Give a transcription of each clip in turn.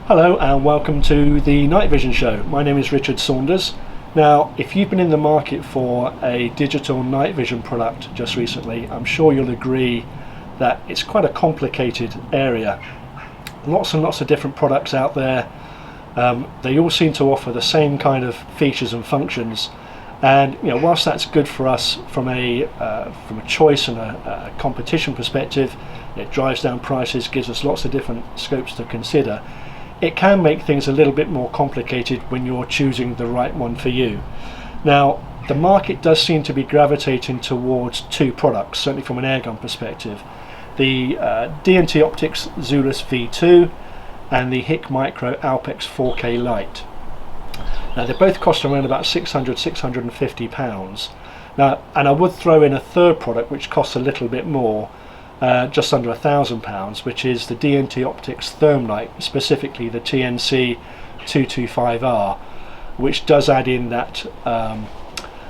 Hello and welcome to the Night Vision Show. My name is Richard Saunders. Now, if you've been in the market for a digital night vision product just recently, I'm sure you'll agree that it's quite a complicated area. Lots and lots of different products out there. They all seem to offer the same kind of features and functions. And whilst that's good for us from a choice and a competition perspective, it drives down prices, gives us lots of different scopes to consider. It can make things a little bit more complicated when you're choosing the right one for you. Now, the market does seem to be gravitating towards two products, certainly from an airgun perspective. The D&T Optics Zulus V2 and the HIC Micro Alpex 4K Lite. Now, they both cost around about £600–650. Now, and I would throw in a third product which costs a little bit more, just under £1,000, which is the D&T Optics Thermlight, specifically the TNC 225R, which does add in that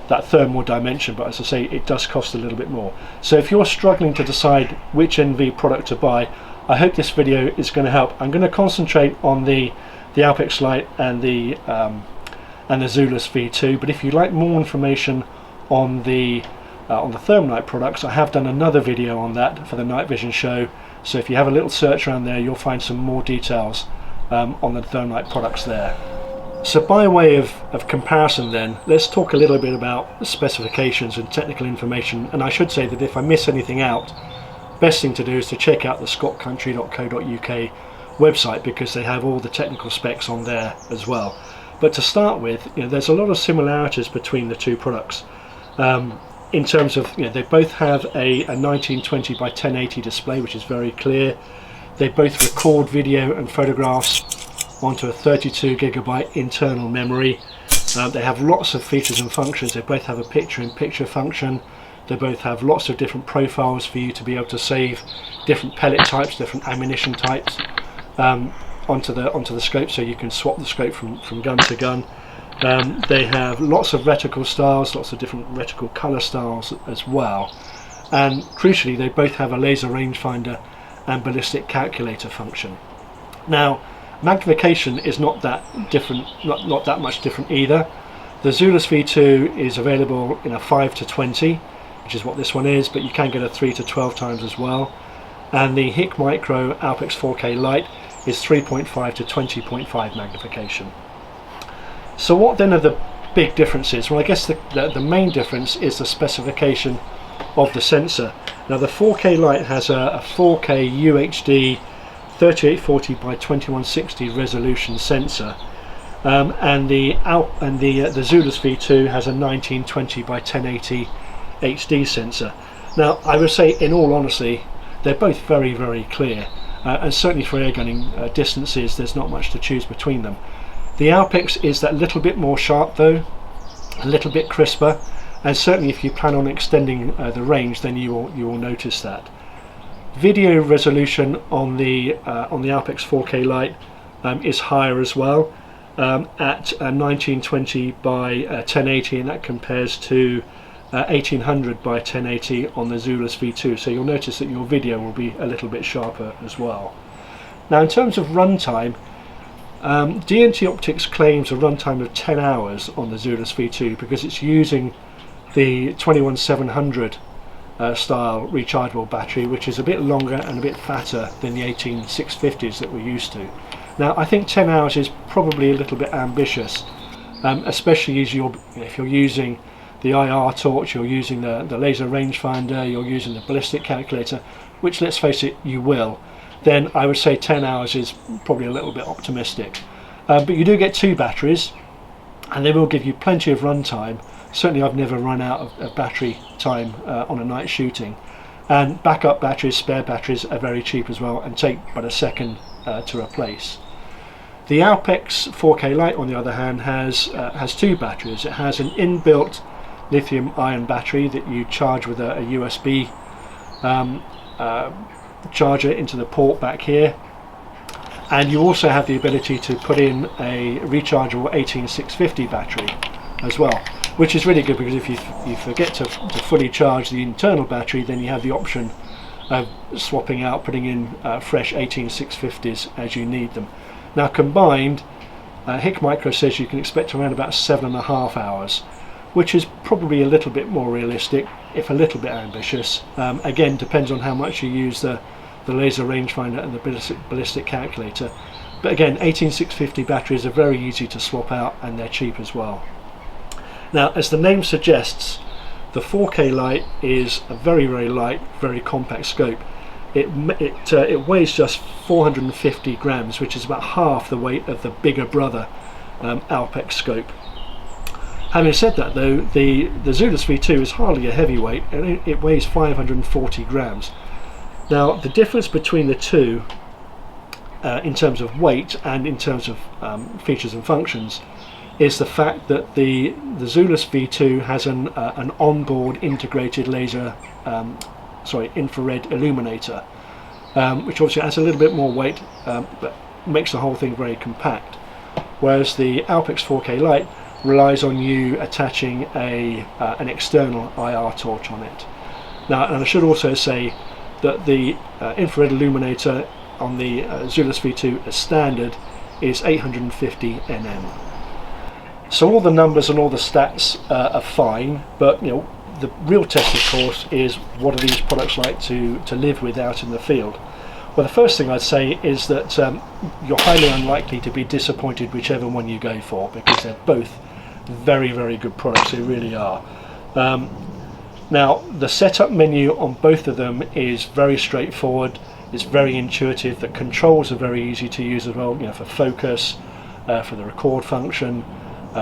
thermal dimension, but as I say, it does cost a little bit more. So if you're struggling to decide which NV product to buy, I hope this video is going to help. I'm going to concentrate on the Alpex Lite and the Zulus V2, but if you'd like more information on the Thermlight products, I have done another video on that for the Night Vision Show, so if you have a little search around there, you'll find some more details on the Thermlight products there. So by way of comparison then, let's talk a little bit about specifications and technical information. And I should say that if I miss anything out, best thing to do is to check out the scottcountry.co.uk website, because they have all the technical specs on there as well. But to start with, there's a lot of similarities between the two products. In terms of, they both have a 1920 by 1080 display, which is very clear. They both record video and photographs onto a 32GB internal memory. They have lots of features and functions. They both have a picture-in-picture function. They both have lots of different profiles for you to be able to save different pellet types, different ammunition types onto the scope, so you can swap the scope from gun to gun. They have lots of reticle styles, lots of different reticle color styles as well, and crucially they both have a laser rangefinder and ballistic calculator function. Now, magnification is not that different, not that much different either. The Zulus V2 is available in a 5–20, which is what this one is, but you can get a 3–12 times as well, and the HIC Micro Alpex 4K Lite is 3.5 to 20.5 magnification. So what then are the big differences? Well, I guess the main difference is the specification of the sensor. Now, the 4K Lite has a 4K UHD 3840 by 2160 resolution sensor, and the Zulus V2 has a 1920 by 1080 HD sensor. Now, I would say, in all honesty, they're both very, very clear, and certainly for airgunning distances, there's not much to choose between them. The Alpex is that little bit more sharp though, a little bit crisper, and certainly if you plan on extending the range, then you will notice that. Video resolution on the Alpex 4K Lite is higher as well, at 1920 by 1080, and that compares to 1800 by 1080 on the Zulus V2. So you'll notice that your video will be a little bit sharper as well. Now, in terms of runtime, D&T Optics claims a runtime of 10 hours on the Zulus V2 because it's using the 21700 style rechargeable battery, which is a bit longer and a bit fatter than the 18650s that we're used to. Now, I think 10 hours is probably a little bit ambitious, especially as if you're using the IR torch, you're using the laser rangefinder, you're using the ballistic calculator, which, let's face it, you will. Then I would say 10 hours is probably a little bit optimistic. But you do get two batteries, and they will give you plenty of run time. Certainly I've never run out of battery time on a night shooting. And backup batteries, spare batteries, are very cheap as well and take but a second to replace. The Alpex 4K Lite, on the other hand, has two batteries. It has an inbuilt lithium-ion battery that you charge with a USB charger into the port back here, and you also have the ability to put in a rechargeable 18650 battery as well, which is really good, because if you forget to fully charge the internal battery, then you have the option of swapping out, putting in fresh 18650s as you need them. Now combined, Hick Micro says you can expect around about 7.5 hours, which is probably a little bit more realistic, if a little bit ambitious. Again, depends on how much you use the laser rangefinder and the ballistic calculator. But again, 18650 batteries are very easy to swap out, and they're cheap as well. Now, as the name suggests, the 4K Lite is a very, very light, very compact scope. It weighs just 450 grams, which is about half the weight of the bigger brother Alpex scope. Having said that though, the Zulus V2 is hardly a heavyweight, and it weighs 540 grams. Now the difference between the two in terms of weight and in terms of features and functions is the fact that the Zulus V2 has an onboard integrated infrared illuminator, which obviously has a little bit more weight, but makes the whole thing very compact, whereas the Alpex 4K Lite relies on you attaching an external IR torch on it. Now, and I should also say that the infrared illuminator on the Zulus V2 as standard is 850 nm. So all the numbers and all the stats are fine, but you know, the real test, of course, is what are these products like to live with out in the field. Well, the first thing I'd say is that you're highly unlikely to be disappointed whichever one you go for, because they're both very, very good products. They really are. Now, the setup menu on both of them is very straightforward. It's very intuitive. The controls are very easy to use as well. You know, for focus, for the record function,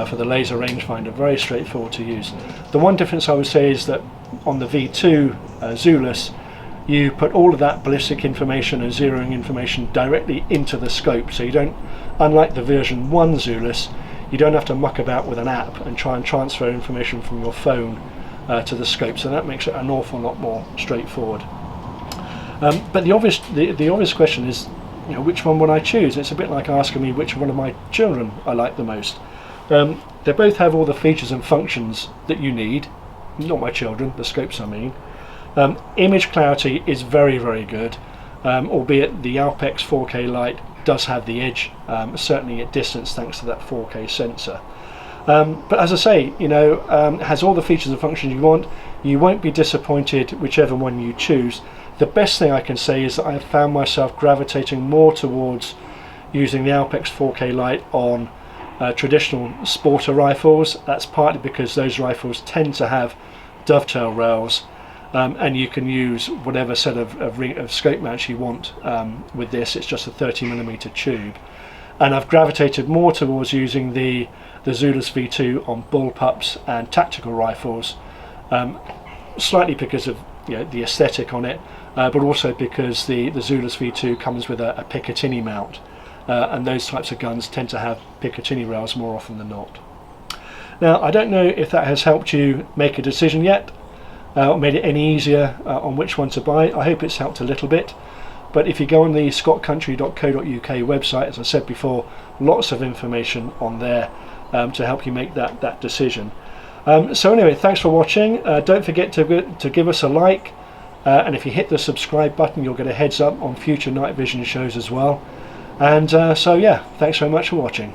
for the laser rangefinder, very straightforward to use. The one difference I would say is that on the V2 Zulus, you put all of that ballistic information and zeroing information directly into the scope, so you don't, unlike the version 1 Zulus, you don't have to muck about with an app and try and transfer information from your phone to the scope, so that makes it an awful lot more straightforward. But the obvious question is, you know, which one would I choose? It's a bit like asking me which one of my children I like the most. They both have all the features and functions that you need. Not my children, the scopes I mean. Image clarity is very, very good, albeit the Alpex 4K Lite does have the edge, certainly at distance, thanks to that 4K sensor. But as I say, you know, it has all the features and functions you want. You won't be disappointed whichever one you choose. The best thing I can say is that I have found myself gravitating more towards using the Alpex 4K Lite on traditional sporter rifles. That's partly because those rifles tend to have dovetail rails, and you can use whatever set of scope mounts you want with this. It's just a 30mm tube, and I've gravitated more towards using the Zulus V2 on bullpups and tactical rifles, slightly because of, you know, the aesthetic on it, but also because the Zulus V2 comes with a Picatinny mount, and those types of guns tend to have Picatinny rails more often than not. Now, I don't know if that has helped you make a decision yet, or made it any easier on which one to buy. I hope it's helped a little bit, but if you go on the scottcountry.co.uk website, as I said before, lots of information on there to help you make that decision. So anyway, thanks for watching. Don't forget to give us a like, and if you hit the subscribe button, you'll get a heads up on future night vision shows as well. And so yeah, thanks very much for watching.